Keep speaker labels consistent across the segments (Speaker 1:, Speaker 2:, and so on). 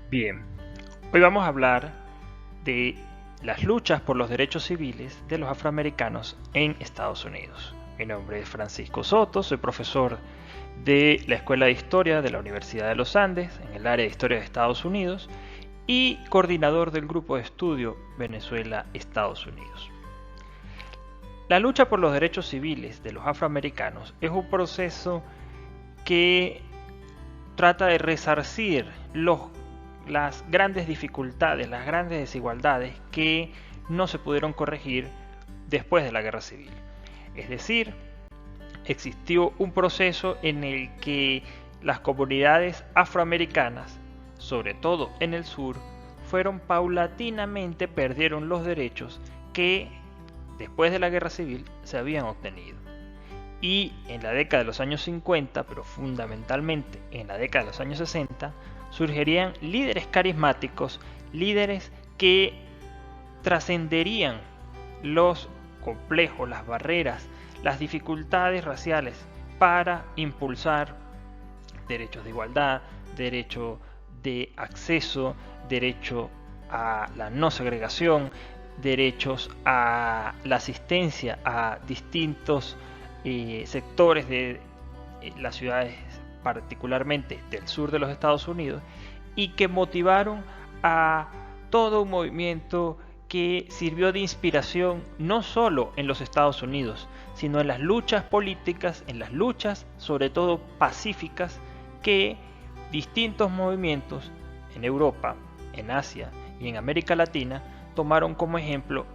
Speaker 1: Bien, hoy vamos a hablar de las luchas por los derechos civiles de los afroamericanos en Estados Unidos. Mi nombre es Francisco Soto, soy profesor de la Escuela de Historia de la Universidad de los Andes en el área de Historia de Estados Unidos y coordinador del grupo de estudio Venezuela-Estados Unidos. La lucha por los derechos civiles de los afroamericanos es un proceso que trata de resarcir las grandes dificultades, las grandes desigualdades que no se pudieron corregir después de la guerra civil. Es decir, existió un proceso en el que las comunidades afroamericanas, sobre todo en el sur, fueron paulatinamente perdieron los derechos que después de la guerra civil se habían obtenido. Y en la década de los años 50, pero fundamentalmente en la década de los años 60, surgirían líderes carismáticos, líderes que trascenderían los complejos, las barreras, las dificultades raciales para impulsar derechos de igualdad, derecho de acceso, derecho a la no segregación, derechos a la asistencia a distintos sectores de las ciudades, particularmente del sur de los Estados Unidos, y que motivaron a todo un movimiento que sirvió de inspiración no solo en los Estados Unidos, sino en las luchas políticas, en las luchas sobre todo pacíficas que distintos movimientos en Europa, en Asia y en América Latina tomaron como ejemplo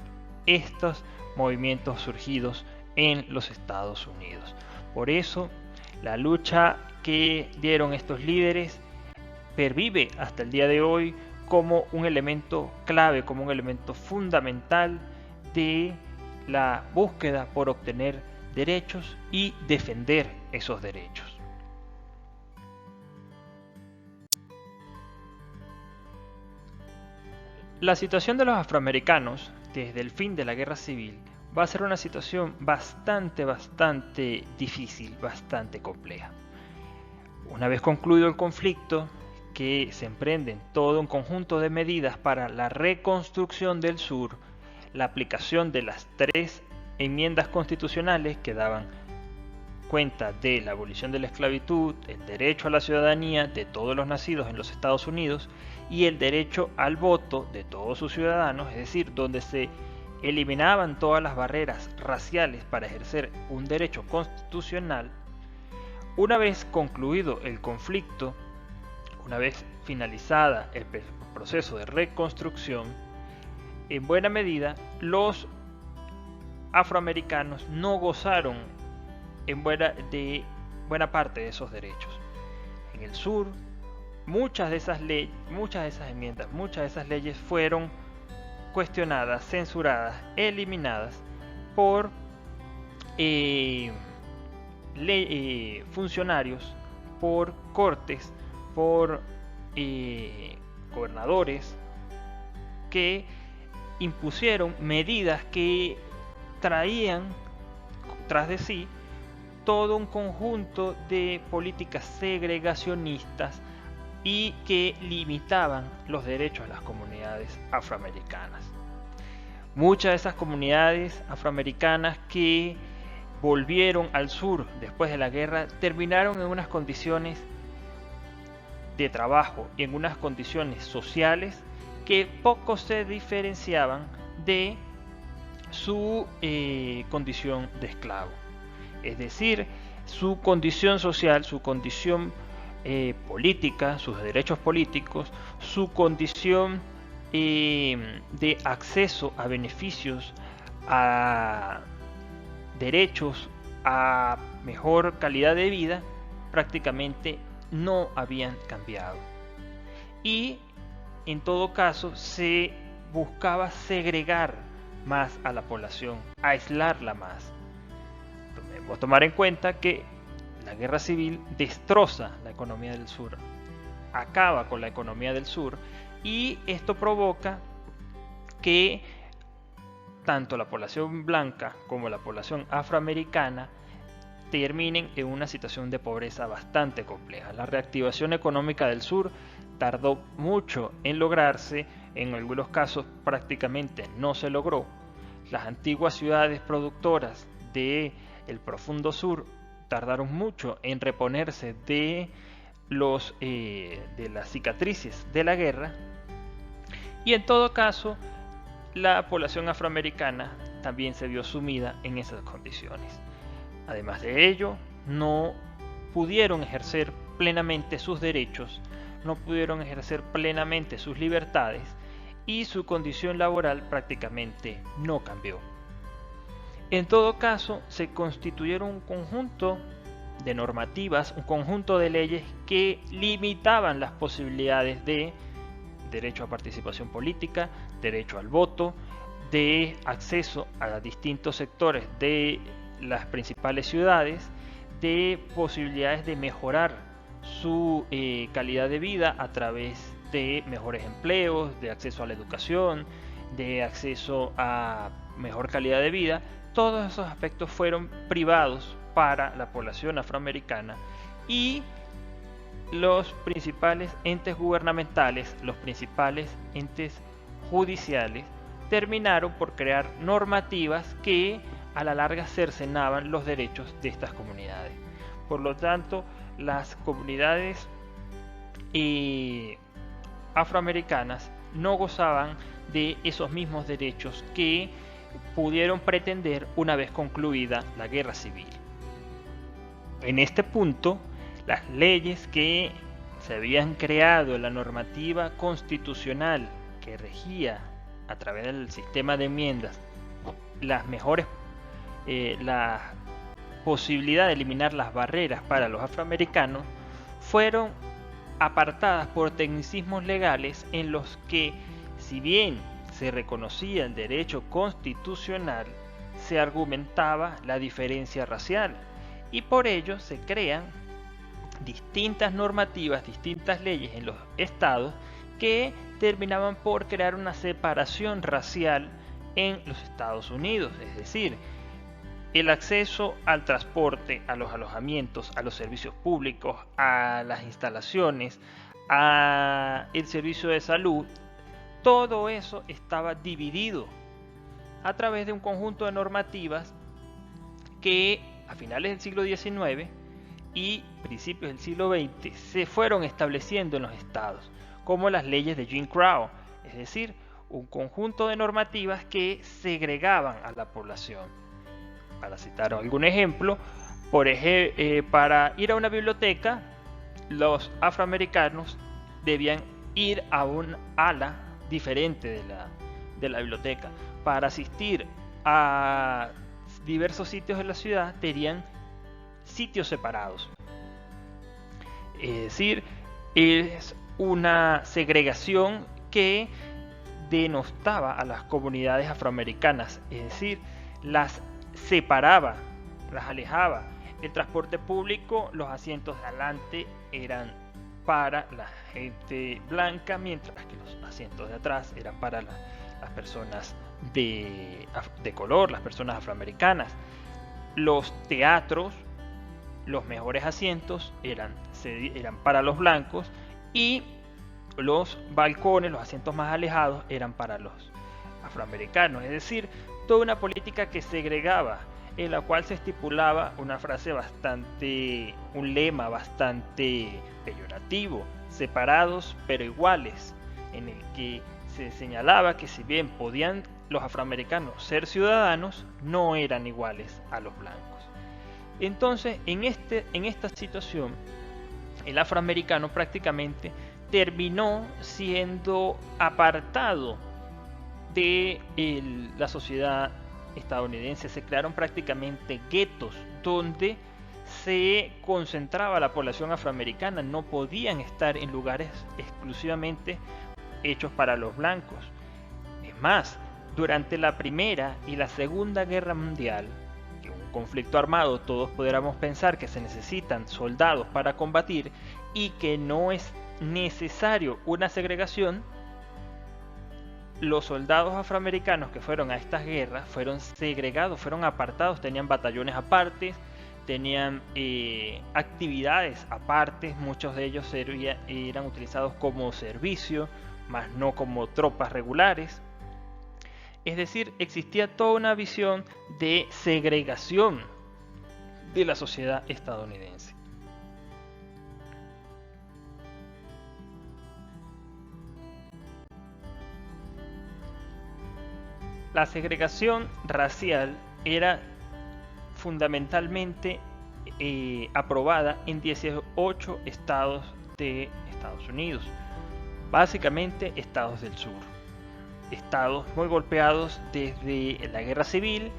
Speaker 1: estos movimientos surgidos en los Estados Unidos. Por eso, la lucha que dieron estos líderes pervive hasta el día de hoy como un elemento clave, como un elemento fundamental de la búsqueda por obtener derechos y defender esos derechos. La situación de los afroamericanos desde el fin de la guerra civil va a ser una situación bastante difícil, bastante compleja. Una vez concluido el conflicto, que se emprenden todo un conjunto de medidas para la reconstrucción del sur, la aplicación de las 3 enmiendas constitucionales que daban cuenta de la abolición de la esclavitud, el derecho a la ciudadanía de todos los nacidos en los Estados Unidos y el derecho al voto de todos sus ciudadanos, es decir, donde se eliminaban todas las barreras raciales para ejercer un derecho constitucional. Una vez concluido el conflicto, una vez finalizada el proceso de reconstrucción, en buena medida los afroamericanos no gozaron de buena parte de esos derechos. En el sur, muchas de esas enmiendas, muchas de esas leyes fueron cuestionadas, censuradas, eliminadas por funcionarios, por cortes, por gobernadores que impusieron medidas que traían tras de sí todo un conjunto de políticas segregacionistas y que limitaban los derechos de las comunidades afroamericanas. Muchas de esas comunidades afroamericanas que volvieron al sur después de la guerra terminaron en unas condiciones de trabajo y en unas condiciones sociales que poco se diferenciaban de su condición de esclavo. Es decir, su condición social, su condición política, sus derechos políticos, su condición de acceso a beneficios, a derechos, a mejor calidad de vida, prácticamente no habían cambiado. Y en todo caso se buscaba segregar más a la población, aislarla más. Debemos tomar en cuenta que la guerra civil destroza la economía del sur, acaba con la economía del sur, y esto provoca que tanto la población blanca como la población afroamericana terminen en una situación de pobreza bastante compleja. La reactivación económica del sur tardó mucho en lograrse, en algunos casos prácticamente no se logró. Las antiguas ciudades productoras del profundo sur tardaron mucho en reponerse de las cicatrices de la guerra, y en todo caso la población afroamericana también se vio sumida en esas condiciones. Además de ello, no pudieron ejercer plenamente sus derechos, no pudieron ejercer plenamente sus libertades, y su condición laboral prácticamente no cambió. En todo caso, se constituyeron un conjunto de normativas, un conjunto de leyes que limitaban las posibilidades de derecho a participación política, derecho al voto, de acceso a distintos sectores de las principales ciudades, de posibilidades de mejorar su calidad de vida a través de mejores empleos, de acceso a la educación, de acceso a mejor calidad de vida. Todos esos aspectos fueron privados para la población afroamericana, y los principales entes gubernamentales, los principales entes judiciales, terminaron por crear normativas que a la larga cercenaban los derechos de estas comunidades. Por lo tanto, las comunidades afroamericanas no gozaban de esos mismos derechos que pudieron pretender una vez concluida la guerra civil. En este punto, las leyes que se habían creado en la normativa constitucional que regía a través del sistema de enmiendas la posibilidad de eliminar las barreras para los afroamericanos, fueron apartadas por tecnicismos legales en los que, si bien se reconocía el derecho constitucional, se argumentaba la diferencia racial, y por ello se crean distintas normativas, distintas leyes en los estados que terminaban por crear una separación racial en los Estados Unidos. Es decir, el acceso al transporte, a los alojamientos, a los servicios públicos, a las instalaciones, a el servicio de salud, todo eso estaba dividido a través de un conjunto de normativas que a finales del siglo XIX y principios del siglo XX se fueron estableciendo en los estados, como las leyes de Jim Crow, es decir, un conjunto de normativas que segregaban a la población. Para citar algún ejemplo, para ir a una biblioteca, los afroamericanos debían ir a un ala diferente de la biblioteca. Para asistir a diversos sitios de la ciudad, tenían sitios separados. Es decir, es una segregación que denostaba a las comunidades afroamericanas, es decir, las separaba, las alejaba. El transporte público, los asientos de adelante eran para la gente blanca, mientras que los asientos de atrás eran para las personas de color, las personas afroamericanas. Los teatros, los mejores asientos eran para los blancos, y los balcones, los asientos más alejados, eran para los afroamericanos. Es decir, toda una política que segregaba, en la cual se estipulaba un lema bastante peyorativo: separados pero iguales, en el que se señalaba que si bien podían los afroamericanos ser ciudadanos, no eran iguales a los blancos. Entonces, en esta situación, el afroamericano prácticamente terminó siendo apartado de la sociedad estadounidense. Se crearon prácticamente guetos donde se concentraba la población afroamericana. No podían estar en lugares exclusivamente hechos para los blancos. Es más, durante la Primera y la Segunda Guerra Mundial, en un conflicto armado todos podríamos pensar que se necesitan soldados para combatir y que no es necesario una segregación. Los soldados afroamericanos que fueron a estas guerras fueron segregados, fueron apartados, tenían batallones aparte, tenían actividades aparte, muchos de ellos eran utilizados como servicio, más no como tropas regulares. Es decir, existía toda una visión de segregación de la sociedad estadounidense. La segregación racial era fundamentalmente aprobada en 18 estados de Estados Unidos, básicamente estados del sur, estados muy golpeados desde la guerra civil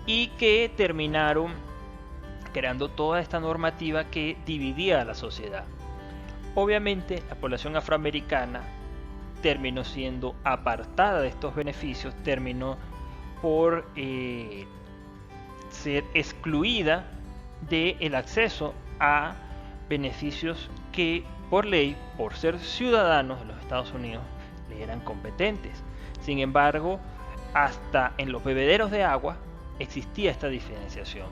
Speaker 1: y que terminaron creando toda esta normativa que dividía a la sociedad. Obviamente la población afroamericana terminó siendo apartada de estos beneficios, terminó por ser excluida del acceso a beneficios que por ley, por ser ciudadanos de los Estados Unidos, le eran competentes. Sin embargo, hasta en los bebederos de agua existía esta diferenciación.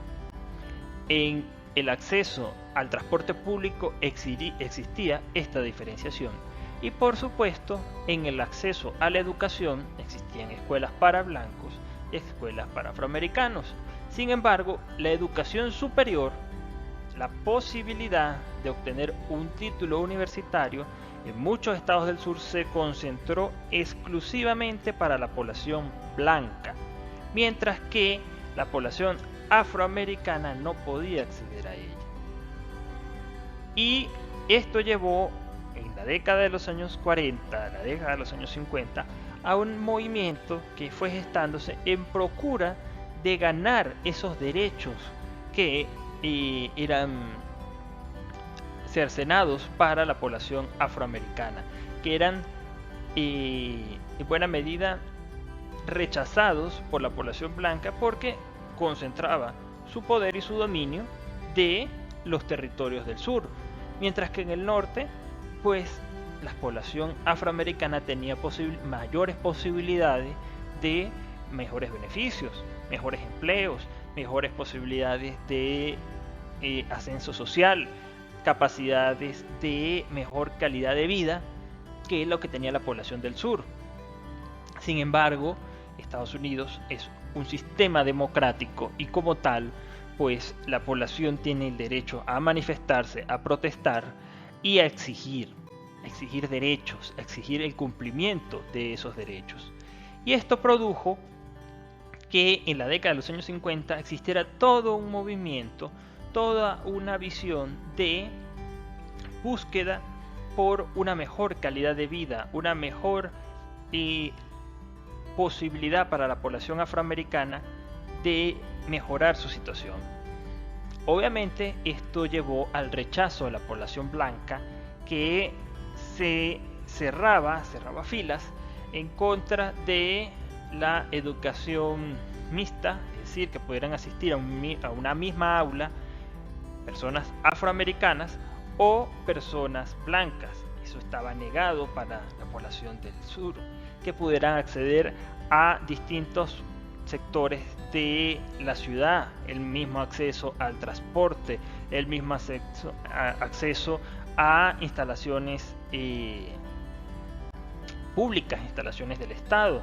Speaker 1: En el acceso al transporte público existía esta diferenciación. Y por supuesto, en el acceso a la educación existían escuelas para blancos y escuelas para afroamericanos. Sin embargo, la educación superior, la posibilidad de obtener un título universitario, en muchos estados del sur se concentró exclusivamente para la población blanca, mientras que la población afroamericana no podía acceder a ella. Y esto llevó en la década de los años 40, la década de los años 50, a un movimiento que fue gestándose en procura de ganar esos derechos que eran cercenados para la población afroamericana, que eran en buena medida rechazados por la población blanca porque concentraba su poder y su dominio de los territorios del sur, mientras que en el norte, pues la población afroamericana tenía mayores posibilidades de mejores beneficios, mejores empleos, mejores posibilidades de ascenso social, capacidades de mejor calidad de vida que lo que tenía la población del sur. Sin embargo, Estados Unidos es un sistema democrático y como tal, pues la población tiene el derecho a manifestarse, a protestar y a exigir derechos, a exigir el cumplimiento de esos derechos. Y esto produjo que en la década de los años 50 existiera todo un movimiento, toda una visión de búsqueda por una mejor calidad de vida, una mejor posibilidad para la población afroamericana de mejorar su situación. Obviamente esto llevó al rechazo de la población blanca, que se cerraba filas en contra de la educación mixta, es decir, que pudieran asistir a una misma aula personas afroamericanas o personas blancas. Eso estaba negado para la población del sur, que pudieran acceder a distintos sectores de la ciudad, el mismo acceso al transporte, el mismo acceso a instalaciones públicas, instalaciones del Estado.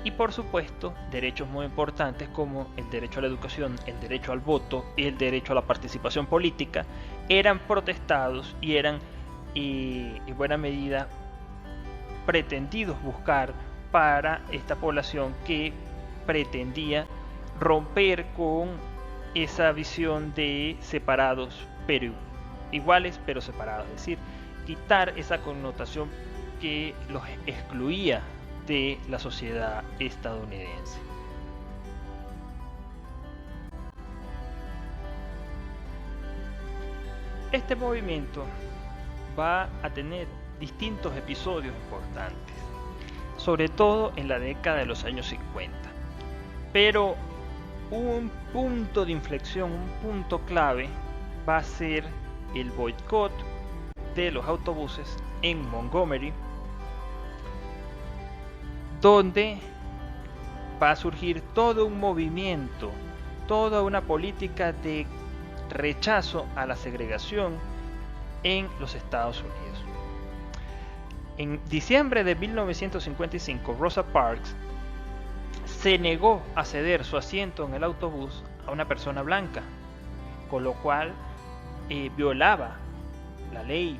Speaker 1: Y por supuesto, derechos muy importantes como el derecho a la educación, el derecho al voto y el derecho a la participación política eran protestados y eran en buena medida pretendidos buscar para esta población que pretendía romper con esa visión de separados pero iguales pero separados, es decir, quitar esa connotación que los excluía de la sociedad estadounidense. Este movimiento va a tener distintos episodios importantes, sobre todo en la década de los años 50. Pero un punto de inflexión, un punto clave, va a ser el boicot de los autobuses en Montgomery, donde va a surgir todo un movimiento, toda una política de rechazo a la segregación en los Estados Unidos. En diciembre de 1955, Rosa Parks se negó a ceder su asiento en el autobús a una persona blanca, con lo cual violaba la ley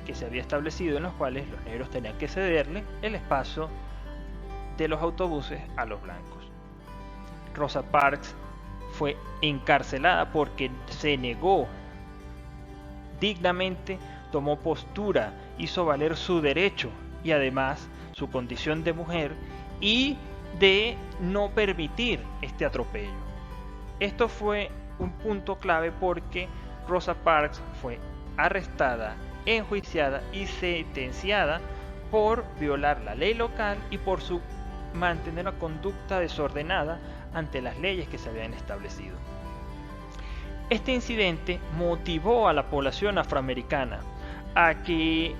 Speaker 1: que se había establecido, en los cuales los negros tenían que cederle el espacio de los autobuses a los blancos. Rosa Parks fue encarcelada porque se negó dignamente, tomó postura, hizo valer su derecho y además su condición de mujer y de no permitir este atropello. Esto fue un punto clave porque Rosa Parks fue arrestada, enjuiciada y sentenciada por violar la ley local y por mantener una conducta desordenada ante las leyes que se habían establecido. Este incidente motivó a la población afroamericana a que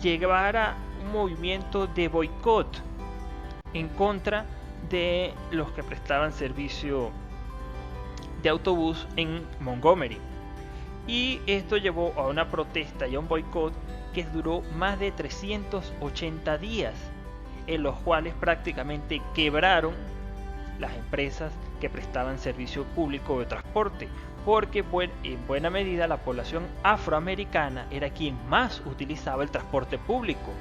Speaker 1: llevara un movimiento de boicot en contra de los que prestaban servicio de autobús en Montgomery. Y esto llevó a una protesta y a un boicot que duró más de 380 días, en los cuales prácticamente quebraron las empresas que prestaban servicio público de transporte, porque en buena medida la población afroamericana era quien más utilizaba el transporte público,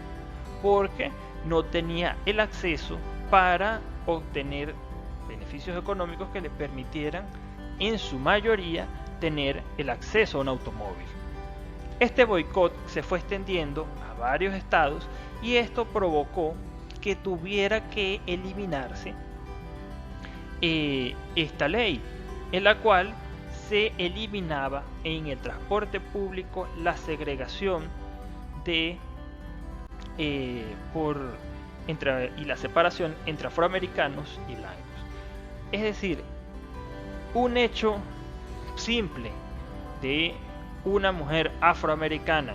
Speaker 1: porque no tenía el acceso para obtener beneficios económicos que le permitieran en su mayoría tener el acceso a un automóvil. Este boicot se fue extendiendo a varios estados y esto provocó que tuviera que eliminarse esta ley, en la cual se eliminaba en el transporte público la segregación y la separación entre afroamericanos y blancos. Es decir, un hecho simple de una mujer afroamericana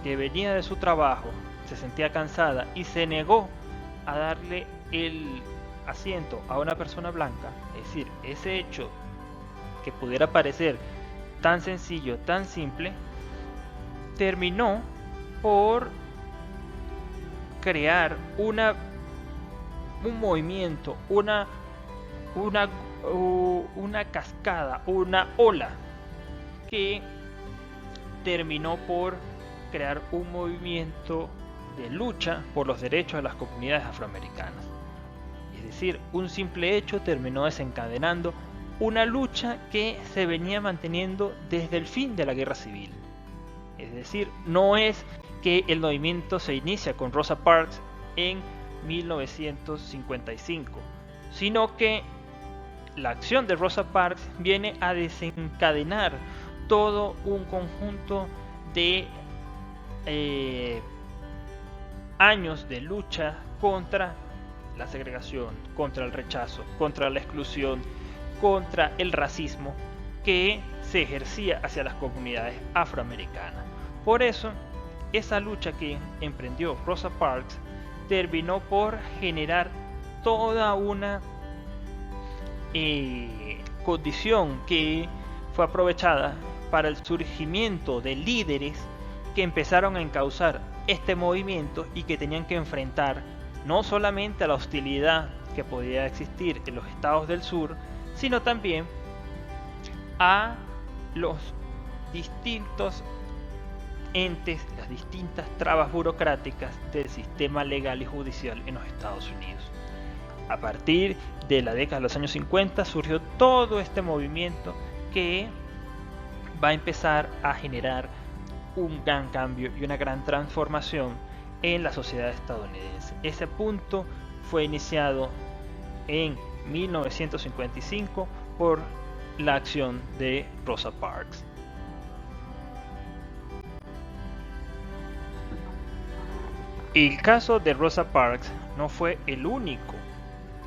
Speaker 1: que venía de su trabajo, se sentía cansada y se negó a darle el asiento a una persona blanca. Es decir, ese hecho que pudiera parecer tan sencillo, tan simple, terminó por crear un movimiento, una cascada, una ola que terminó por crear un movimiento de lucha por los derechos de las comunidades afroamericanas. Es decir, un simple hecho terminó desencadenando una lucha que se venía manteniendo desde el fin de la guerra civil. Es decir, no es que el movimiento se inicia con Rosa Parks en 1955, sino que la acción de Rosa Parks viene a desencadenar todo un conjunto de años de lucha contra la segregación, contra el rechazo, contra la exclusión, contra el racismo que se ejercía hacia las comunidades afroamericanas. Por eso, esa lucha que emprendió Rosa Parks terminó por generar toda una condición que fue aprovechada para el surgimiento de líderes que empezaron a encauzar este movimiento y que tenían que enfrentar no solamente a la hostilidad que podía existir en los estados del sur, sino también a los distintos entes, las distintas trabas burocráticas del sistema legal y judicial en los Estados Unidos. A partir de la década de los años 50 surgió todo este movimiento que va a empezar a generar un gran cambio y una gran transformación en la sociedad estadounidense. Ese punto fue iniciado en 1955 por la acción de Rosa Parks. El caso de Rosa Parks no fue el único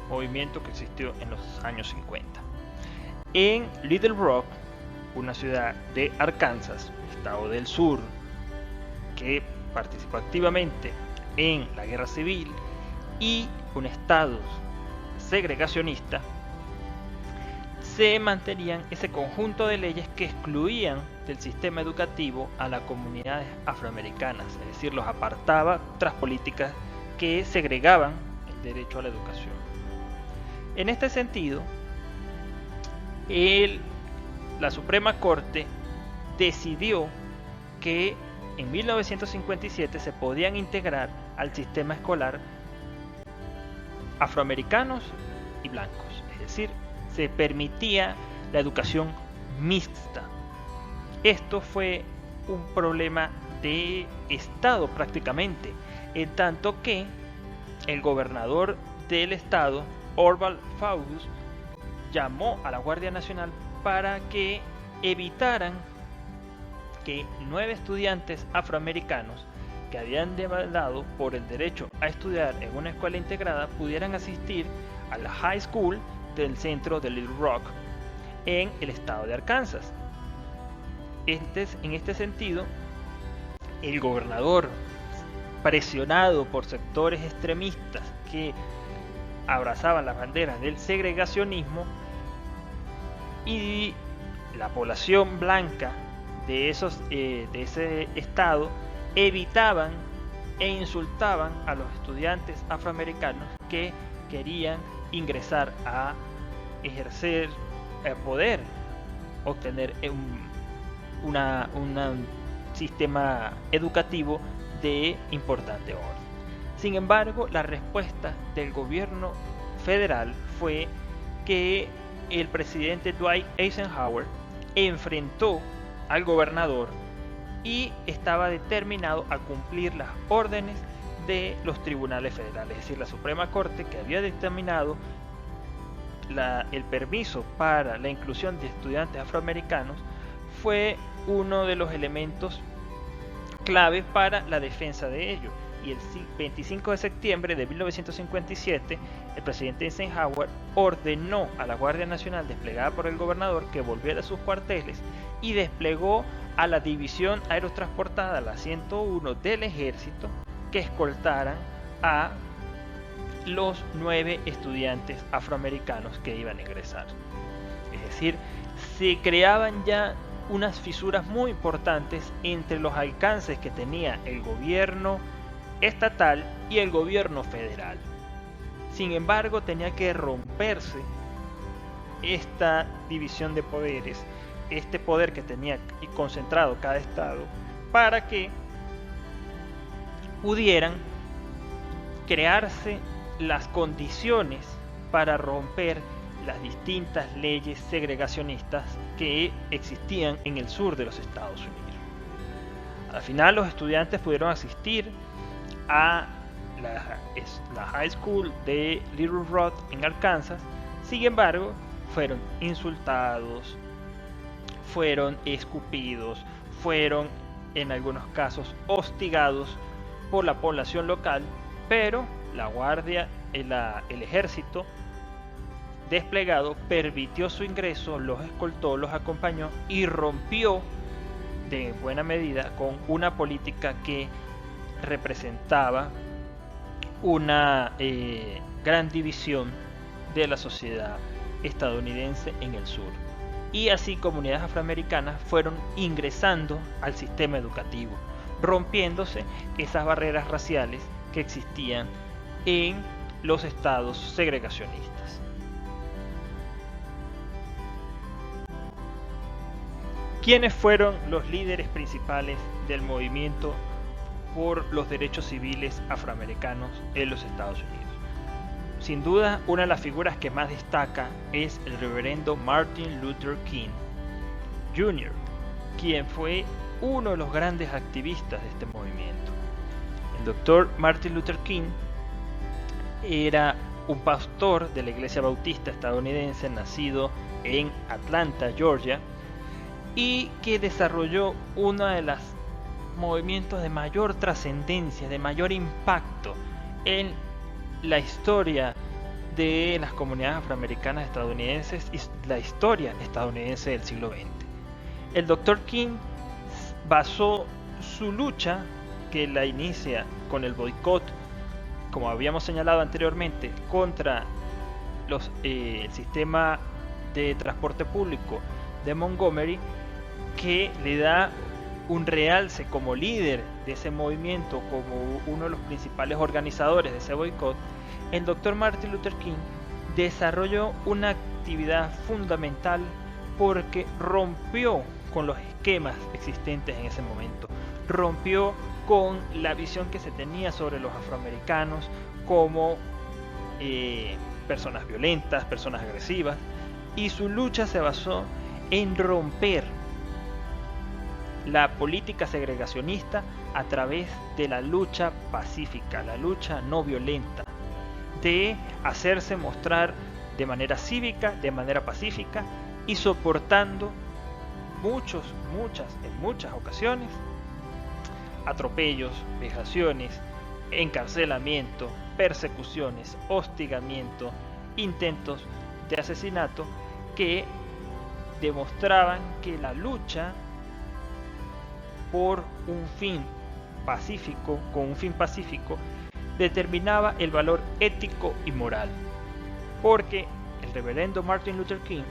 Speaker 1: movimiento que existió en los años 50. En Little Rock, una ciudad de Arkansas, estado del sur, que participó activamente en la guerra civil y un estado segregacionista, se mantenían ese conjunto de leyes que excluían del sistema educativo a las comunidades afroamericanas, es decir, los apartaba tras políticas que segregaban el derecho a la educación. En este sentido, la Suprema Corte decidió que en 1957 se podían integrar al sistema escolar afroamericanos y blancos, es decir, se permitía la educación mixta. Esto fue un problema de Estado prácticamente, en tanto que el gobernador del estado, Orval Faubus, llamó a la Guardia Nacional para que evitaran que 9 estudiantes afroamericanos que habían demandado por el derecho a estudiar en una escuela integrada pudieran asistir a la high school del centro de Little Rock en el estado de Arkansas. En este sentido, el gobernador, presionado por sectores extremistas que abrazaban las banderas del segregacionismo, y la población blanca de ese estado evitaban e insultaban a los estudiantes afroamericanos que querían ingresar a ejercer, poder obtener un sistema educativo de importante orden. Sin embargo, la respuesta del gobierno federal fue que el presidente Dwight Eisenhower enfrentó al gobernador y estaba determinado a cumplir las órdenes de los tribunales federales, es decir, la Suprema Corte, que había determinado el permiso para la inclusión de estudiantes afroamericanos, fue uno de los elementos clave para la defensa de ellos. Y el 25 de septiembre de 1957, el presidente Eisenhower ordenó a la Guardia Nacional desplegada por el gobernador que volviera a sus cuarteles y desplegó a la División Aerotransportada, la 101 del Ejército, que escoltaran a los 9 estudiantes afroamericanos que iban a ingresar. Es decir, se creaban ya unas fisuras muy importantes entre los alcances que tenía el gobierno estatal y el gobierno federal. Sin embargo, tenía que romperse esta división de poderes, este poder que tenía concentrado cada estado, para que pudieran crearse las condiciones para romper las distintas leyes segregacionistas que existían en el sur de los Estados Unidos. Al final, los estudiantes pudieron asistir a la high school de Little Rock en Arkansas. Sin embargo, fueron insultados, fueron escupidos, fueron en algunos casos hostigados por la población local, pero la guardia, el ejército desplegado permitió su ingreso, los escoltó, los acompañó y rompió de buena medida con una política que representaba una gran división de la sociedad estadounidense en el sur. Y así comunidades afroamericanas fueron ingresando al sistema educativo, rompiéndose esas barreras raciales que existían en los estados segregacionistas. ¿Quiénes fueron los líderes principales del movimiento por los derechos civiles afroamericanos en los Estados Unidos? Sin duda, una de las figuras que más destaca es el reverendo Martin Luther King Jr., quien fue uno de los grandes activistas de este movimiento. El doctor Martin Luther King era un pastor de la Iglesia Bautista estadounidense, nacido en Atlanta, Georgia, y que desarrolló uno de los movimientos de mayor trascendencia, de mayor impacto en la historia de las comunidades afroamericanas estadounidenses y la historia estadounidense del siglo XX. El Dr. King basó su lucha, que la inicia con el boicot, como habíamos señalado anteriormente, contra el sistema de transporte público de Montgomery, que le da un realce como líder de ese movimiento, como uno de los principales organizadores de ese boicot, el Dr. Martin Luther King desarrolló una actividad fundamental porque rompió con los esquemas existentes en ese momento, rompió con la visión que se tenía sobre los afroamericanos como personas violentas, personas agresivas, y su lucha se basó en romper la política segregacionista a través de la lucha pacífica, la lucha no violenta, de hacerse mostrar de manera cívica, de manera pacífica, y soportando en muchas ocasiones, atropellos, vejaciones, encarcelamiento, persecuciones, hostigamiento, intentos de asesinato que demostraban que la lucha por un fin pacífico, con un fin pacífico, determinaba el valor ético y moral. Porque el reverendo Martin Luther King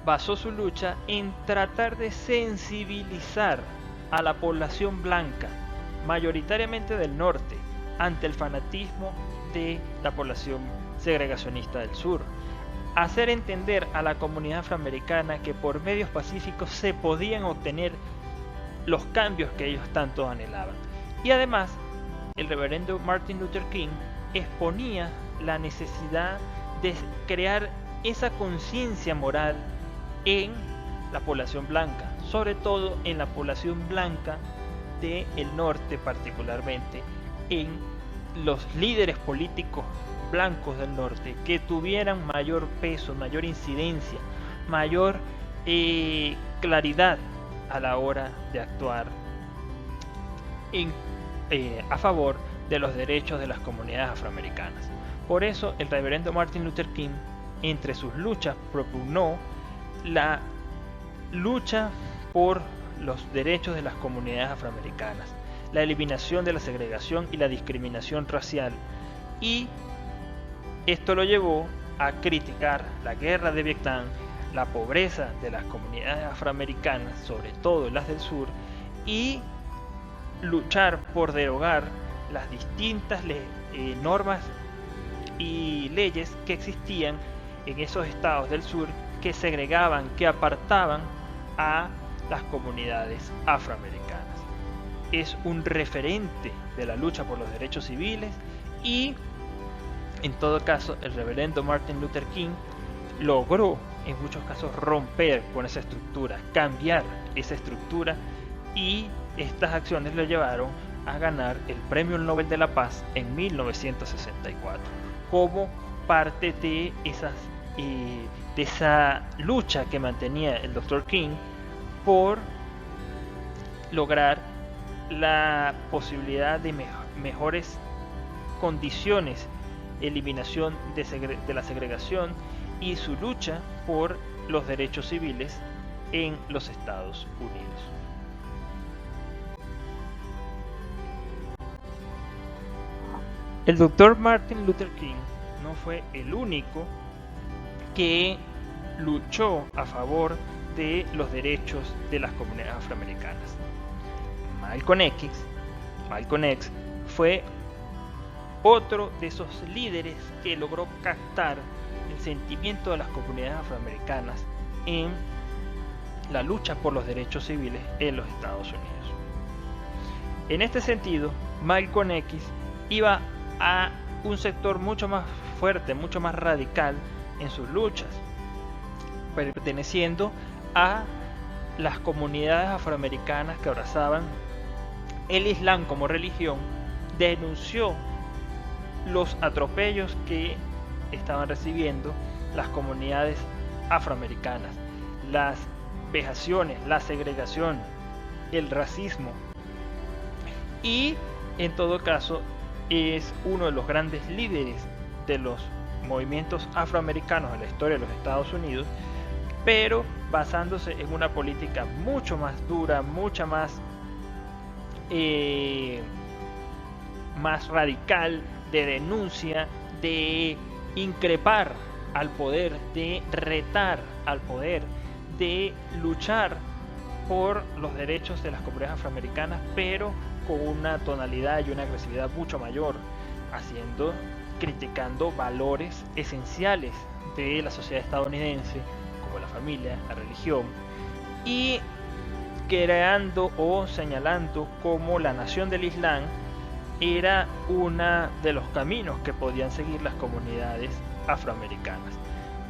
Speaker 1: basó su lucha en tratar de sensibilizar a la población blanca, mayoritariamente del norte, ante el fanatismo de la población segregacionista del sur. Hacer entender a la comunidad afroamericana que por medios pacíficos se podían obtener los cambios que ellos tanto anhelaban. Y además, el reverendo Martin Luther King exponía la necesidad de crear esa conciencia moral en la población blanca, sobre todo en la población blanca del norte, particularmente en los líderes políticos blancos del norte, que tuvieran mayor peso, mayor incidencia, mayor claridad a la hora de actuar a favor de los derechos de las comunidades afroamericanas. Por eso el reverendo Martin Luther King, entre sus luchas, propugnó la lucha por los derechos de las comunidades afroamericanas, la eliminación de la segregación y la discriminación racial, y esto lo llevó a criticar la guerra de Vietnam, la pobreza de las comunidades afroamericanas, sobre todo las del sur, y luchar por derogar las distintas normas y leyes que existían en esos estados del sur que segregaban, que apartaban a las comunidades afroamericanas. Es un referente de la lucha por los derechos civiles y, en todo caso, el reverendo Martin Luther King logró en muchos casos romper con esa estructura, cambiar esa estructura, y estas acciones lo llevaron a ganar el Premio Nobel de la Paz en 1964 como parte de esa lucha que mantenía el Dr. King por lograr la posibilidad de mejores condiciones, eliminación de la segregación y su lucha por los derechos civiles en los Estados Unidos. El Dr. Martin Luther King no fue el único que luchó a favor de los derechos de las comunidades afroamericanas. Malcolm X fue otro de esos líderes que logró captar el sentimiento de las comunidades afroamericanas en la lucha por los derechos civiles en los Estados Unidos. En este sentido, Malcolm X iba a un sector mucho más fuerte, mucho más radical en sus luchas, perteneciendo a las comunidades afroamericanas que abrazaban el Islam como religión. Denunció los atropellos que estaban recibiendo las comunidades afroamericanas, las vejaciones, la segregación, el racismo, y en todo caso es uno de los grandes líderes de los movimientos afroamericanos en la historia de los Estados Unidos, pero basándose en una política mucho más dura, mucha más radical, de denuncia, de increpar al poder, de retar al poder, de luchar por los derechos de las comunidades afroamericanas, pero con una tonalidad y una agresividad mucho mayor, criticando valores esenciales de la sociedad estadounidense, como la familia, la religión, y creando o señalando como la nación del Islam era uno de los caminos que podían seguir las comunidades afroamericanas,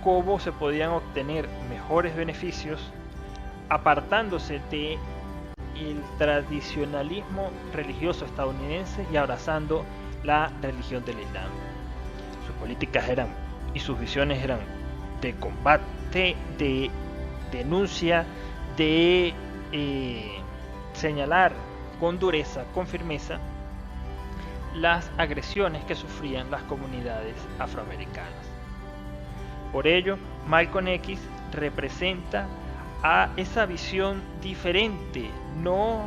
Speaker 1: cómo se podían obtener mejores beneficios apartándose de el tradicionalismo religioso estadounidense y abrazando la religión del Islam. Sus políticas y sus visiones eran de combate, de denuncia, de señalar con dureza, con firmeza, las agresiones que sufrían las comunidades afroamericanas. Por ello, Malcolm X representa a esa visión diferente, no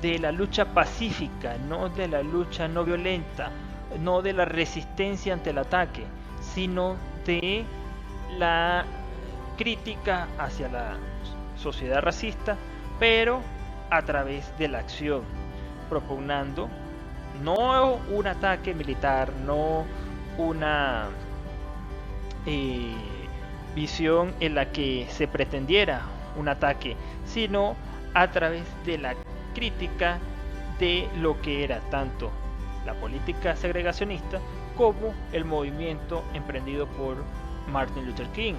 Speaker 1: de la lucha pacífica, no de la lucha no violenta, no de la resistencia ante el ataque, sino de la crítica hacia la sociedad racista, pero a través de la acción, propugnando no un ataque militar, no una visión en la que se pretendiera un ataque, sino a través de la crítica de lo que era tanto la política segregacionista como el movimiento emprendido por Martin Luther King,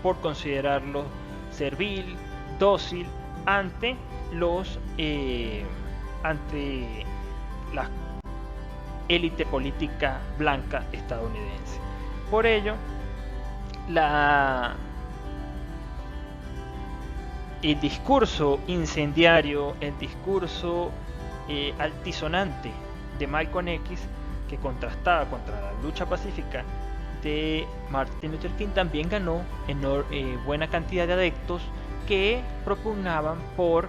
Speaker 1: por considerarlo servil, dócil ante la élite política blanca estadounidense. Por ello, el discurso incendiario, el discurso altisonante de Malcolm X, que contrastaba contra la lucha pacífica de Martin Luther King, también ganó buena cantidad de adeptos que propugnaban por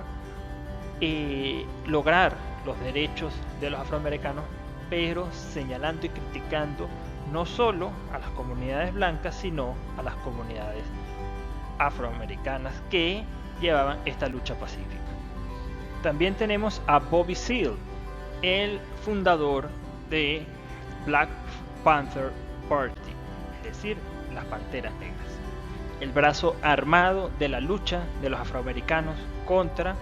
Speaker 1: lograr los derechos de los afroamericanos, pero señalando y criticando no solo a las comunidades blancas, sino a las comunidades afroamericanas que llevaban esta lucha pacífica. También tenemos a Bobby Seale, el fundador de Black Panther Party, es decir, las Panteras Negras, el brazo armado de la lucha de los afroamericanos contra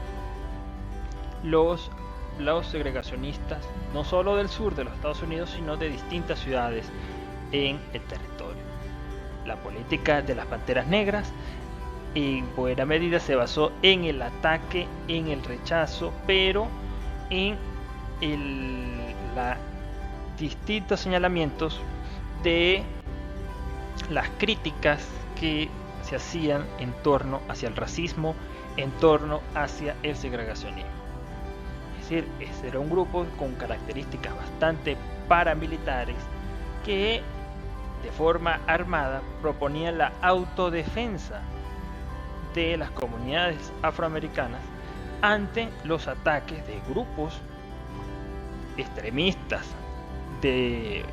Speaker 1: los segregacionistas, no solo del sur de los Estados Unidos, sino de distintas ciudades en el territorio. La política de las Panteras Negras en buena medida se basó en el ataque, en el rechazo, pero en los distintos señalamientos de las críticas que se hacían en torno hacia el racismo, en torno hacia el segregacionismo. Es decir, este era un grupo con características bastante paramilitares que de forma armada proponían la autodefensa de las comunidades afroamericanas ante los ataques de grupos extremistas del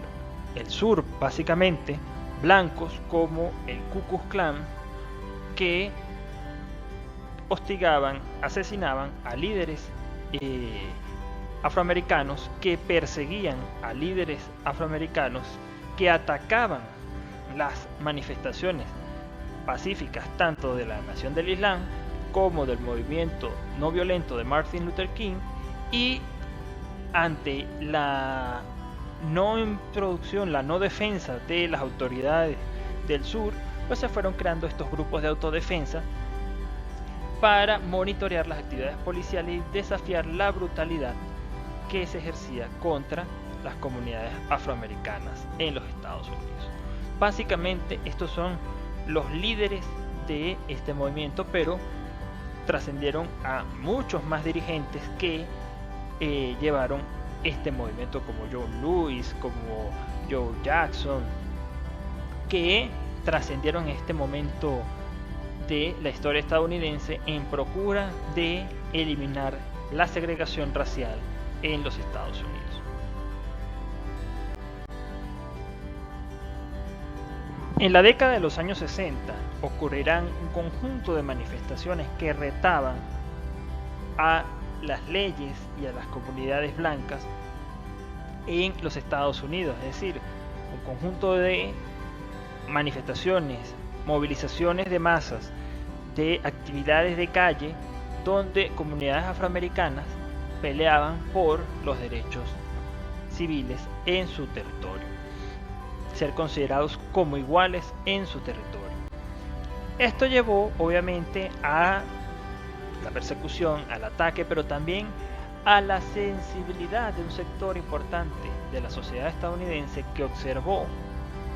Speaker 1: sur, básicamente blancos, como el Ku Klux Klan, que hostigaban, asesinaban a líderes afroamericanos, que perseguían a líderes afroamericanos, que atacaban las manifestaciones pacíficas tanto de la Nación del Islam como del movimiento no violento de Martin Luther King, y ante la no introducción, la no defensa de las autoridades del sur, pues se fueron creando estos grupos de autodefensa para monitorear las actividades policiales y desafiar la brutalidad que se ejercía contra las comunidades afroamericanas en los Estados Unidos. Básicamente estos son los líderes de este movimiento, pero trascendieron a muchos más dirigentes que llevaron este movimiento, como John Lewis, como Joe Jackson, que trascendieron este momento de la historia estadounidense en procura de eliminar la segregación racial en los Estados Unidos. En la década de los años 60 ocurrirán un conjunto de manifestaciones que retaban a las leyes y a las comunidades blancas en los Estados Unidos, es decir, un conjunto de manifestaciones, movilizaciones de masas, de actividades de calle donde comunidades afroamericanas peleaban por los derechos civiles en su territorio, ser considerados como iguales en su territorio. Esto llevó obviamente a la persecución, al ataque, pero también a la sensibilidad de un sector importante de la sociedad estadounidense que observó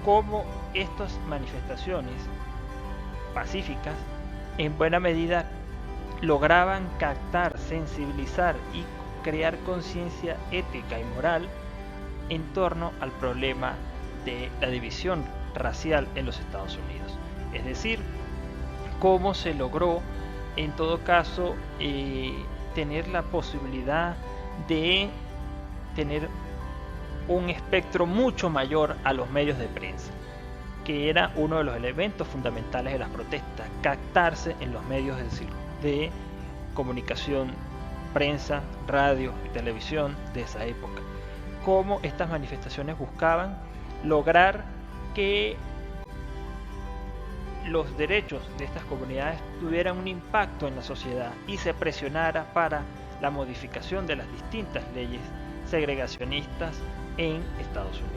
Speaker 1: cómo estas manifestaciones pacíficas en buena medida lograban captar, sensibilizar y crear conciencia ética y moral en torno al problema de la división racial en los Estados Unidos. Es decir, cómo se logró en todo caso tener la posibilidad de tener un espectro mucho mayor a los medios de prensa, que era uno de los elementos fundamentales de las protestas, captarse en los medios de comunicación, prensa, radio y televisión de esa época. Cómo estas manifestaciones buscaban lograr que los derechos de estas comunidades tuvieran un impacto en la sociedad y se presionara para la modificación de las distintas leyes segregacionistas en Estados Unidos.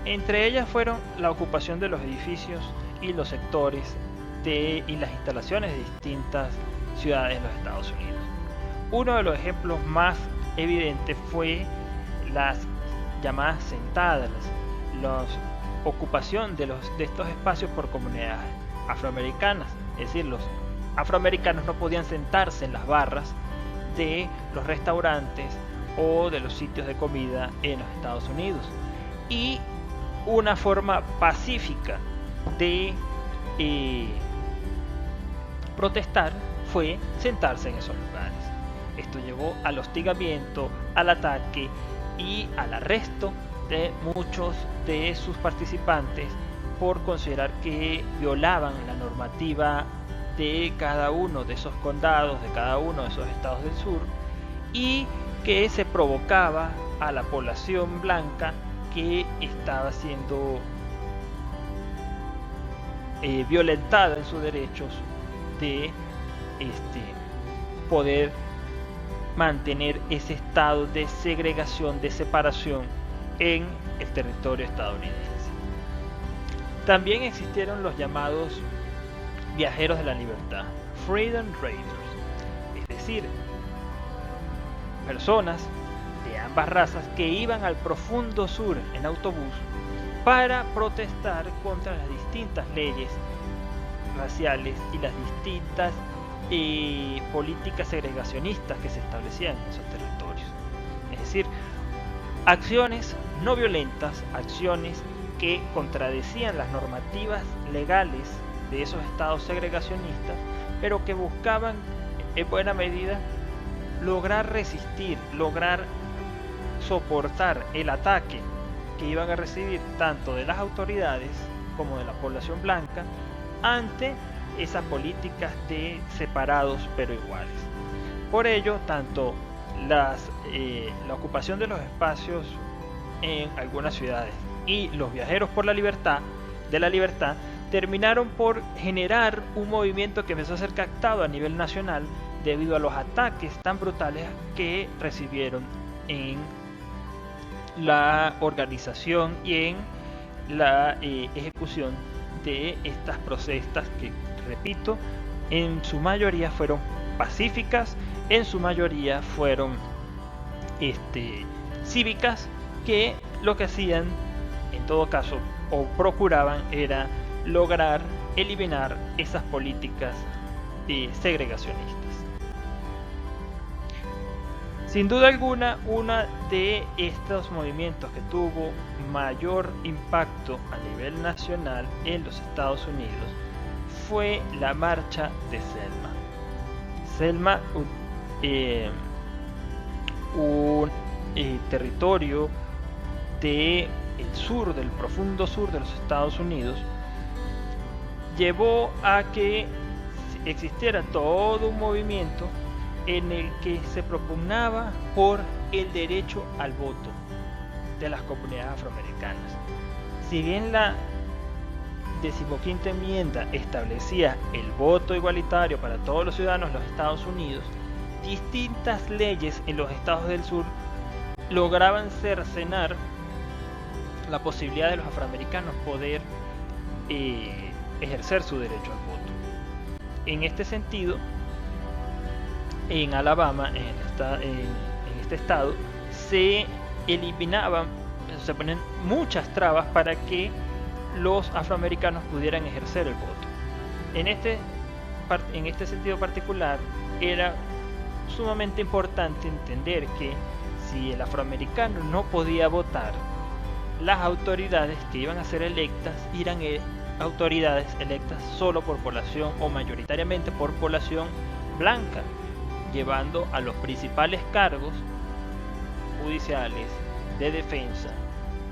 Speaker 1: Entre ellas fueron la ocupación de los edificios y los sectores y las instalaciones de distintas ciudades de los Estados Unidos. Uno de los ejemplos más evidentes fue las llamadas sentadas, la ocupación de estos espacios por comunidades afroamericanas. Es decir, los afroamericanos no podían sentarse en las barras de los restaurantes o de los sitios de comida en los Estados Unidos. Y una forma pacífica de protestar fue sentarse en esos lugares. Esto llevó al hostigamiento, al ataque y al arresto de muchos de sus participantes por considerar que violaban la normativa de cada uno de esos condados, de cada uno de esos estados del sur, y que se provocaba a la población blanca que estaba siendo violentada en sus derechos de poder mantener ese estado de segregación, de separación en el territorio estadounidense. También existieron los llamados viajeros de la libertad, Freedom Riders, es decir, personas de ambas razas que iban al profundo sur en autobús para protestar contra las distintas leyes raciales y las distintas políticas segregacionistas que se establecían en esos territorios. Es decir, acciones no violentas, acciones que contradecían las normativas legales de esos estados segregacionistas, pero que buscaban en buena medida lograr resistir, lograr soportar el ataque que iban a recibir tanto de las autoridades como de la población blanca ante esas políticas de separados pero iguales. Por ello, tanto la ocupación de los espacios en algunas ciudades y los viajeros por la libertad, terminaron por generar un movimiento que empezó a ser captado a nivel nacional debido a los ataques tan brutales que recibieron en la organización y en la ejecución de estas protestas que, repito, en su mayoría fueron pacíficas, en su mayoría fueron cívicas, que lo que hacían en todo caso o procuraban era lograr eliminar esas políticas segregacionistas. Sin duda alguna, uno de estos movimientos que tuvo mayor impacto a nivel nacional en los Estados Unidos fue la marcha de Selma. Selma, un territorio de el sur, del profundo sur de los Estados Unidos, llevó a que existiera todo un movimiento en el que se propugnaba por el derecho al voto de las comunidades afroamericanas. Si bien la 15ª enmienda establecía el voto igualitario para todos los ciudadanos de los Estados Unidos, distintas leyes en los estados del sur lograban cercenar la posibilidad de los afroamericanos poder ejercer su derecho al voto. En este sentido, en Alabama, en este estado, se eliminaban, se ponen muchas trabas para que los afroamericanos pudieran ejercer el voto. En este sentido particular, era sumamente importante entender que si el afroamericano no podía votar, las autoridades que iban a ser electas eran autoridades electas solo por población o mayoritariamente por población blanca, llevando a los principales cargos judiciales, de defensa,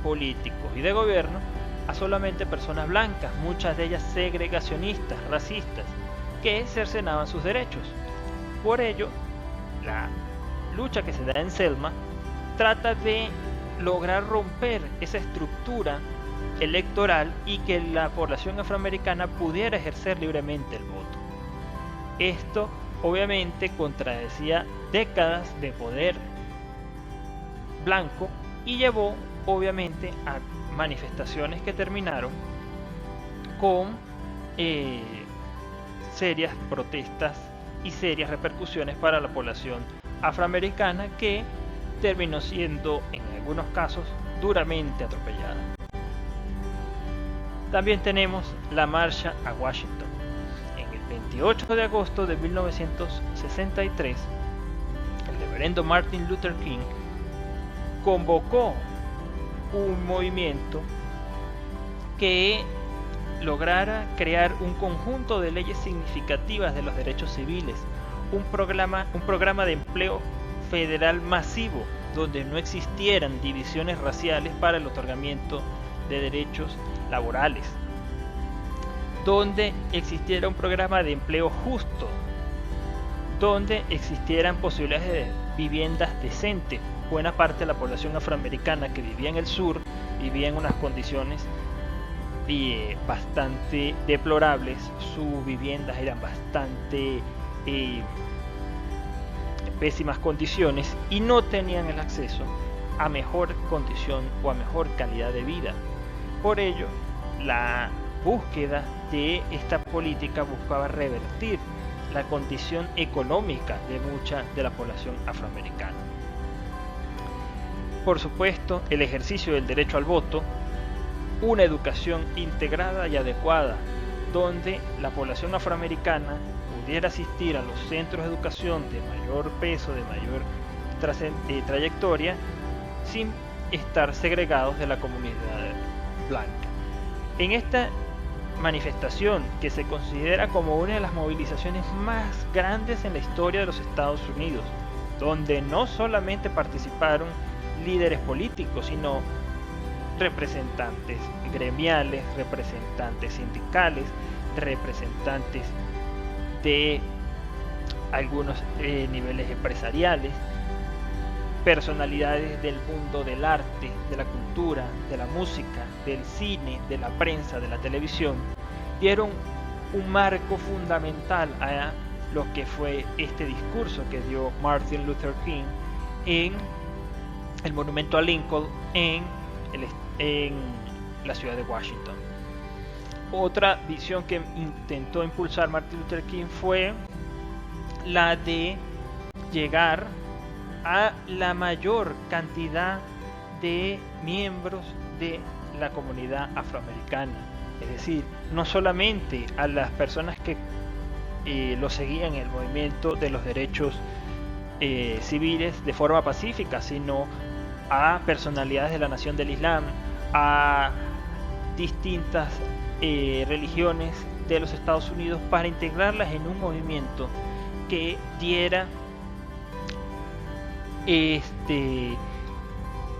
Speaker 1: políticos y de gobierno a solamente personas blancas, muchas de ellas segregacionistas, racistas, que cercenaban sus derechos. Por ello, la lucha que se da en Selma trata de lograr romper esa estructura electoral y que la población afroamericana pudiera ejercer libremente el voto. Esto obviamente contradecía décadas de poder blanco y llevó obviamente a manifestaciones que terminaron con serias protestas y serias repercusiones para la población afroamericana, que terminó siendo en algunos casos duramente atropellada. También tenemos la marcha a Washington. En el 28 de agosto de 1963, el reverendo Martin Luther King convocó un movimiento que lograra crear un conjunto de leyes significativas de los derechos civiles, un programa de empleo federal masivo donde no existieran divisiones raciales para el otorgamiento de derechos laborales, donde existiera un programa de empleo justo, donde existieran posibilidades de viviendas decentes. Buena parte de la población afroamericana que vivía en el sur vivía en unas condiciones bastante deplorables, sus viviendas eran bastante pésimas condiciones y no tenían el acceso a mejor condición o a mejor calidad de vida. Por ello, la búsqueda de esta política buscaba revertir la condición económica de mucha de la población afroamericana. Por supuesto, el ejercicio del derecho al voto, una educación integrada y adecuada, donde la población afroamericana pudiera asistir a los centros de educación de mayor peso, de mayor trayectoria, sin estar segregados de la comunidad blanca. En esta manifestación, que se considera como una de las movilizaciones más grandes en la historia de los Estados Unidos, donde no solamente participaron líderes políticos, sino representantes gremiales, representantes sindicales, representantes de algunos niveles empresariales, personalidades del mundo del arte, de la cultura, de la música, del cine, de la prensa, de la televisión, dieron un marco fundamental a lo que fue este discurso que dio Martin Luther King en el monumento a Lincoln en la ciudad de Washington. Otra visión que intentó impulsar Martin Luther King fue la de llegar a la mayor cantidad de miembros de la comunidad afroamericana, es decir, no solamente a las personas que lo seguían en el movimiento de los derechos civiles de forma pacífica, sino a personalidades de la nación del Islam, a distintas religiones de los Estados Unidos, para integrarlas en un movimiento que diera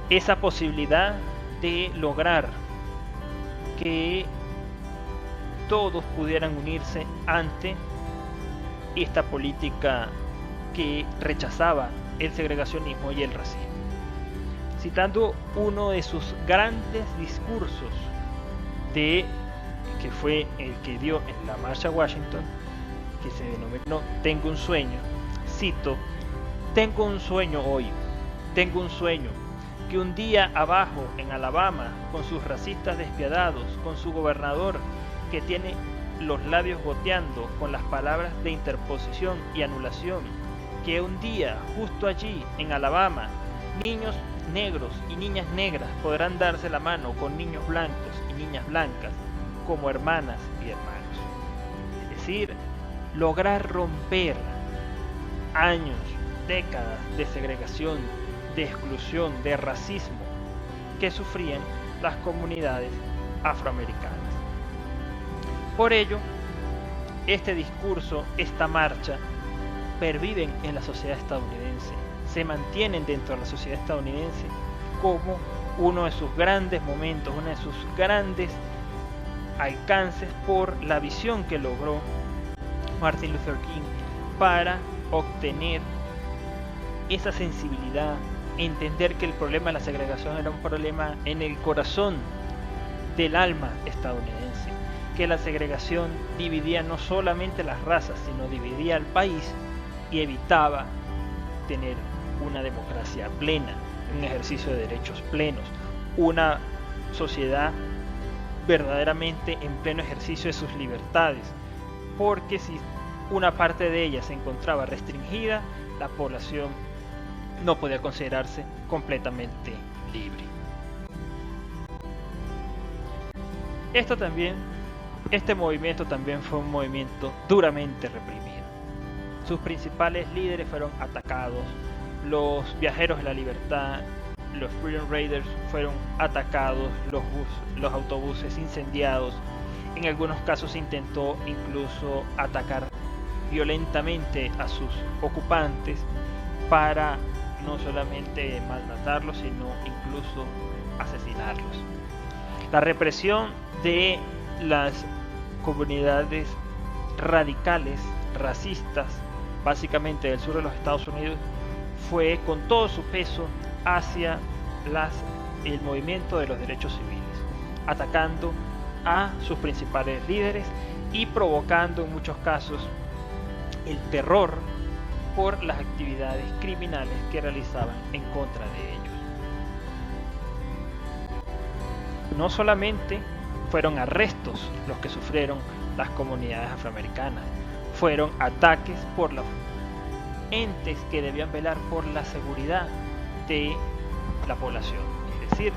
Speaker 1: esa posibilidad de lograr que todos pudieran unirse ante esta política que rechazaba el segregacionismo y el racismo. Citando uno de sus grandes discursos que fue el que dio en la marcha a Washington, que se denominó Tengo un sueño, cito: tengo un sueño hoy, tengo un sueño, que un día abajo en Alabama, con sus racistas despiadados, con su gobernador que tiene los labios goteando con las palabras de interposición y anulación, que un día justo allí en Alabama, niños negros y niñas negras podrán darse la mano con niños blancos y niñas blancas como hermanas y hermanos. Es decir, lograr romper años, décadas de segregación, de exclusión, de racismo que sufrían las comunidades afroamericanas. Por ello, este discurso, esta marcha, perviven en la sociedad estadounidense, se mantienen dentro de la sociedad estadounidense como uno de sus grandes momentos, uno de sus grandes alcances por la visión que logró Martin Luther King para obtener esa sensibilidad, entender que el problema de la segregación era un problema en el corazón del alma estadounidense, que la segregación dividía no solamente las razas, sino dividía al país y evitaba tener una democracia plena, un ejercicio de derechos plenos, una sociedad verdaderamente en pleno ejercicio de sus libertades, porque si una parte de ella se encontraba restringida, la población no podía considerarse completamente libre. Este movimiento también fue un movimiento duramente reprimido. Sus principales líderes fueron atacados, los viajeros de la libertad, los Freedom Riders fueron atacados, los autobuses incendiados. En algunos casos se intentó incluso atacar violentamente a sus ocupantes para no solamente maltratarlos, sino incluso asesinarlos. La represión de las comunidades radicales, racistas, básicamente del sur de los Estados Unidos, fue con todo su peso hacia el movimiento de los derechos civiles, atacando a sus principales líderes y provocando en muchos casos el terror por las actividades criminales que realizaban en contra de ellos. No solamente fueron arrestos los que sufrieron las comunidades afroamericanas, fueron ataques por los entes que debían velar por la seguridad de la población, es decir,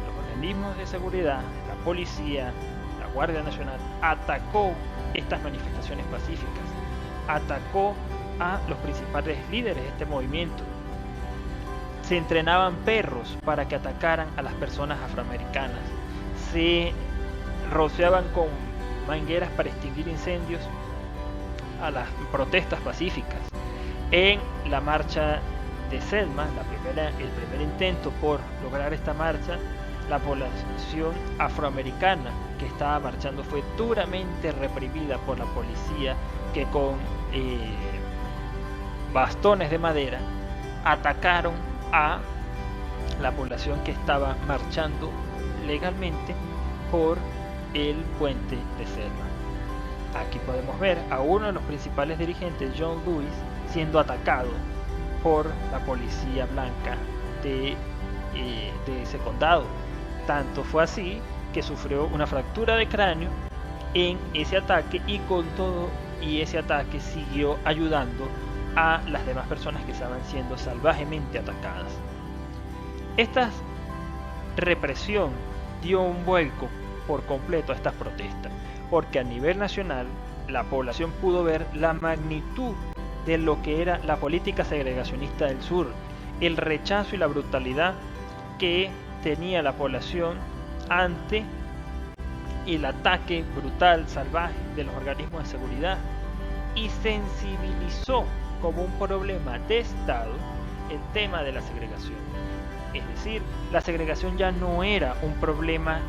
Speaker 1: los organismos de seguridad, la policía, la Guardia Nacional, atacó estas manifestaciones pacíficas, atacó a los principales líderes de este movimiento. Se entrenaban perros para que atacaran a las personas afroamericanas, se rociaban con mangueras para extinguir incendios a las protestas pacíficas. En la marcha de Selma, el primer intento por lograr esta marcha, la población afroamericana que estaba marchando fue duramente reprimida por la policía, que con bastones de madera atacaron a la población que estaba marchando legalmente por el puente de Selma. Aquí podemos ver a uno de los principales dirigentes, John Lewis, siendo atacado por la policía blanca de ese condado. Tanto fue así que sufrió una fractura de cráneo en ese ataque, y con todo y ese ataque siguió ayudando a las demás personas que estaban siendo salvajemente atacadas. Esta represión dio un vuelco por completo a estas protestas, porque a nivel nacional la población pudo ver la magnitud de lo que era la política segregacionista del sur, el rechazo y la brutalidad que tenía la población ante el ataque brutal, salvaje de los organismos de seguridad, y sensibilizó como un problema de Estado el tema de la segregación. Es decir, la segregación ya no era un problema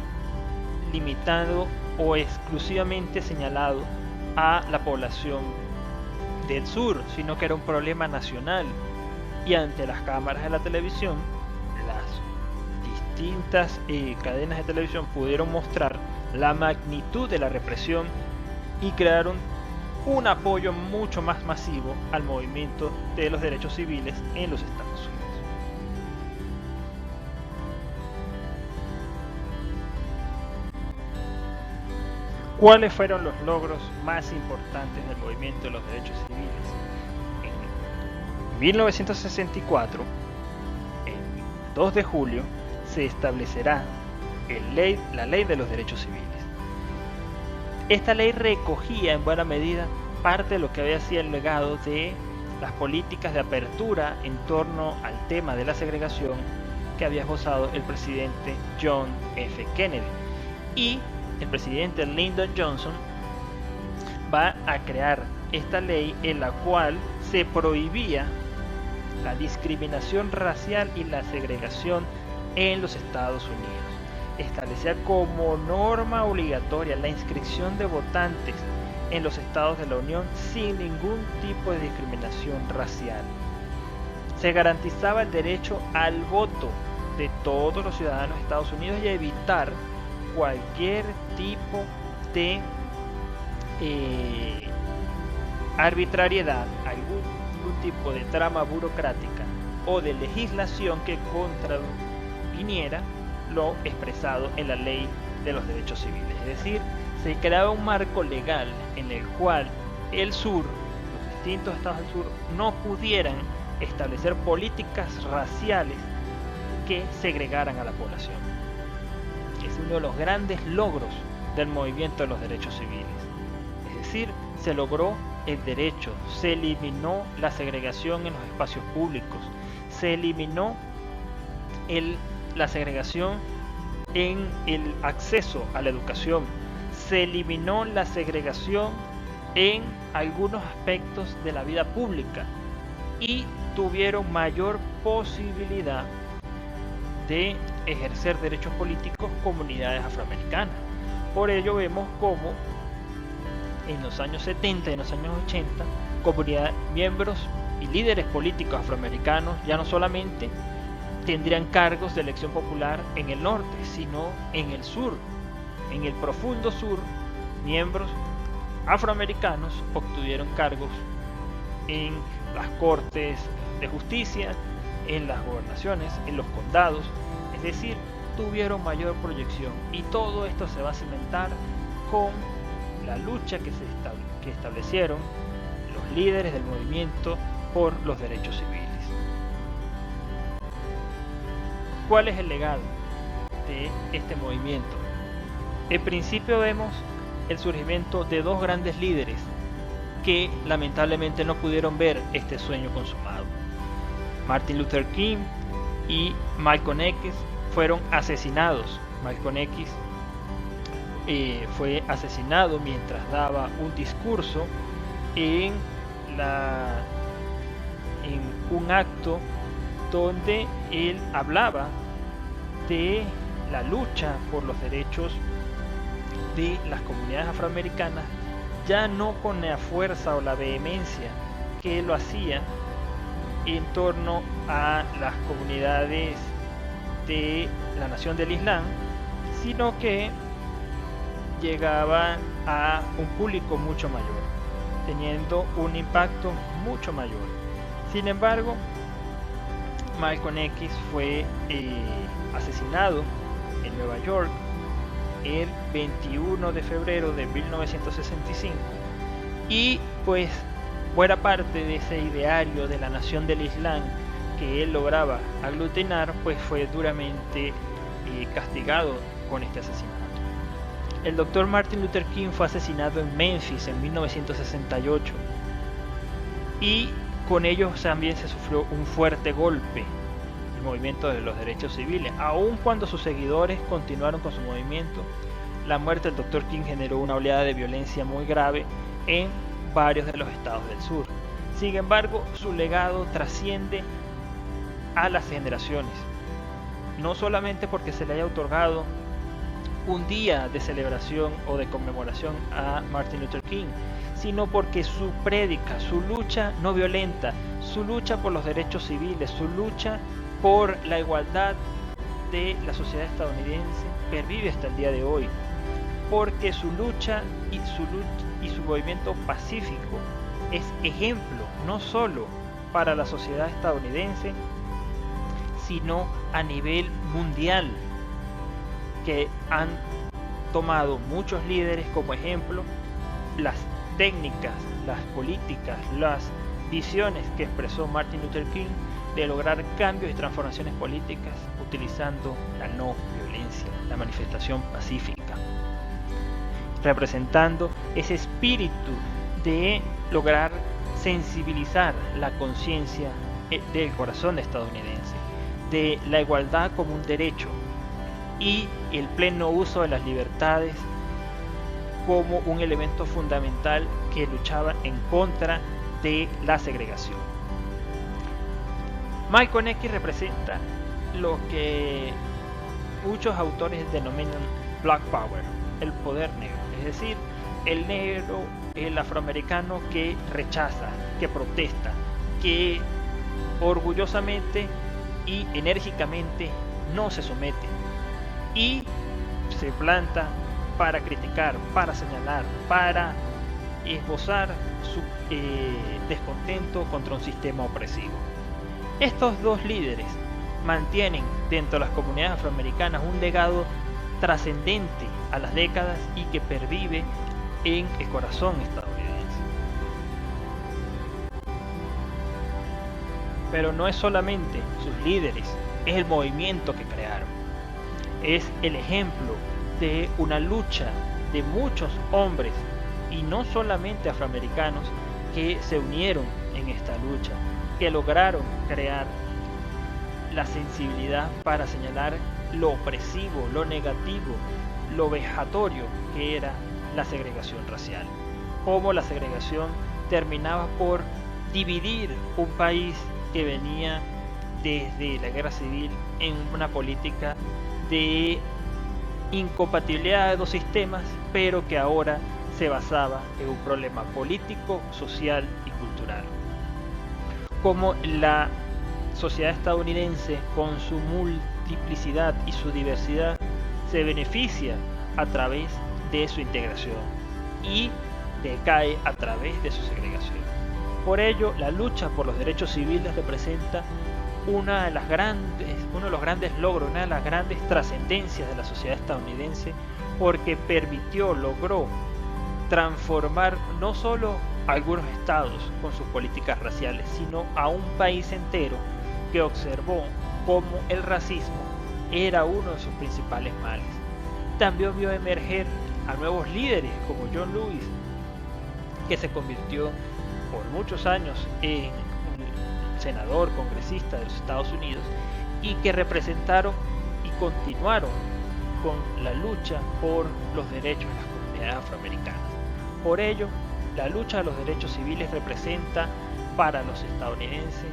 Speaker 1: limitado o exclusivamente señalado a la población del sur, sino que era un problema nacional. Y ante las cámaras de la televisión, las distintas cadenas de televisión pudieron mostrar la magnitud de la represión y crearon un apoyo mucho más masivo al movimiento de los derechos civiles en los Estados Unidos. ¿Cuáles fueron los logros más importantes del movimiento de los derechos civiles? En 1964, el 2 de julio, se establecerá la Ley de los Derechos Civiles. Esta ley recogía en buena medida parte de lo que había sido el legado de las políticas de apertura en torno al tema de la segregación que había esbozado el presidente John F. Kennedy. Y el presidente Lyndon Johnson va a crear esta ley en la cual se prohibía la discriminación racial y la segregación en los Estados Unidos. Establecía como norma obligatoria la inscripción de votantes en los estados de la Unión sin ningún tipo de discriminación racial. Se garantizaba el derecho al voto de todos los ciudadanos de Estados Unidos y evitar cualquier tipo de arbitrariedad, algún tipo de trama burocrática o de legislación que contraviniera lo expresado en la Ley de los Derechos Civiles. Es decir, se creaba un marco legal en el cual el sur, los distintos estados del sur, no pudieran establecer políticas raciales que segregaran a la población. Es uno de los grandes logros del movimiento de los derechos civiles. Es decir, se logró el derecho, se eliminó la segregación en los espacios públicos, se eliminó la segregación en el acceso a la educación, se eliminó la segregación en algunos aspectos de la vida pública y tuvieron mayor posibilidad de ejercer derechos políticos comunidades afroamericanas. Por ello vemos como en los años 70 y en los años 80 miembros y líderes políticos afroamericanos ya no solamente tendrían cargos de elección popular en el norte, sino en el sur, en el profundo sur, miembros afroamericanos obtuvieron cargos en las cortes de justicia, en las gobernaciones, en los condados, es decir, tuvieron mayor proyección, y todo esto se va a cimentar con la lucha que establecieron los líderes del movimiento por los derechos civiles. ¿Cuál es el legado de este movimiento? En principio vemos el surgimiento de dos grandes líderes que lamentablemente no pudieron ver este sueño consumado. Martin Luther King y Malcolm X fueron asesinados. Malcolm X fue asesinado mientras daba un discurso en un acto donde él hablaba de la lucha por los derechos de las comunidades afroamericanas, ya no con la fuerza o la vehemencia que lo hacía en torno a las comunidades de la nación del Islam, sino que llegaba a un público mucho mayor, teniendo un impacto mucho mayor. Sin embargo, Malcolm X fue asesinado en Nueva York el 21 de febrero de 1965 y pues buena parte de ese ideario de la nación del Islam que él lograba aglutinar pues fue duramente castigado con este asesinato. El doctor Martin Luther King fue asesinado en Memphis en 1968 y con ello también se sufrió un fuerte golpe el movimiento de los derechos civiles. Aun cuando sus seguidores continuaron con su movimiento, la muerte del Dr. King generó una oleada de violencia muy grave en varios de los estados del sur. Sin embargo, su legado trasciende a las generaciones. no solamente porque se le haya otorgado un día de celebración o de conmemoración a Martin Luther King, sino porque su prédica, su lucha no violenta, su lucha por los derechos civiles, su lucha por la igualdad de la sociedad estadounidense pervive hasta el día de hoy, porque su lucha y su movimiento pacífico es ejemplo no solo para la sociedad estadounidense, sino a nivel mundial, que han tomado muchos líderes como ejemplo las técnicas, las políticas, las visiones que expresó Martin Luther King de lograr cambios y transformaciones políticas utilizando la no violencia, la manifestación pacífica, representando ese espíritu de lograr sensibilizar la conciencia del corazón estadounidense, de la igualdad como un derecho y el pleno uso de las libertades como un elemento fundamental que luchaba en contra de la segregación. Malcolm X representa lo que muchos autores denominan Black Power, el poder negro, es decir, el negro, el afroamericano que rechaza, que protesta, que orgullosamente y enérgicamente no se somete y se planta para criticar, para señalar, para esbozar su descontento contra un sistema opresivo. Estos dos líderes mantienen dentro de las comunidades afroamericanas un legado trascendente a las décadas y que pervive en el corazón estadounidense. Pero no es solamente sus líderes, es el movimiento que crearon. Es el ejemplo de una lucha de muchos hombres, y no solamente afroamericanos, que se unieron en esta lucha, que lograron crear la sensibilidad para señalar lo opresivo, lo negativo, lo vejatorio que era la segregación racial. Cómo la segregación terminaba por dividir un país que venía desde la guerra civil en una política de incompatibilidad de dos sistemas, pero que ahora se basaba en un problema político, social y cultural. Como la sociedad estadounidense, con su multiplicidad y su diversidad, se beneficia a través de su integración y decae a través de su segregación. Por ello, la lucha por los derechos civiles representa uno de los grandes logros, una de las grandes trascendencias de la sociedad estadounidense, porque logró transformar no solo algunos estados con sus políticas raciales, sino a un país entero que observó cómo el racismo era uno de sus principales males. También vio emerger a nuevos líderes como John Lewis, que se convirtió por muchos años en un senador, congresista de los Estados Unidos, y que representaron y continuaron con la lucha por los derechos de las comunidades afroamericanas. Por ello, la lucha de los derechos civiles representa para los estadounidenses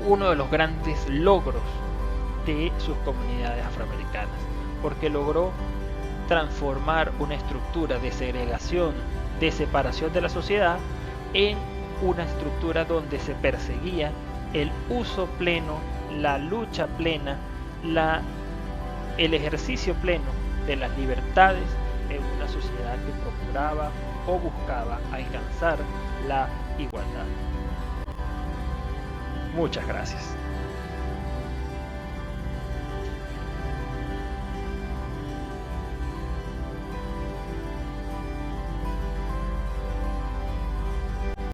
Speaker 1: uno de los grandes logros de sus comunidades afroamericanas, porque logró transformar una estructura de segregación, de separación de la sociedad, en una estructura donde se perseguía el uso pleno, la lucha plena, el ejercicio pleno de las libertades en una sociedad que procuraba o buscaba alcanzar la igualdad. Muchas gracias.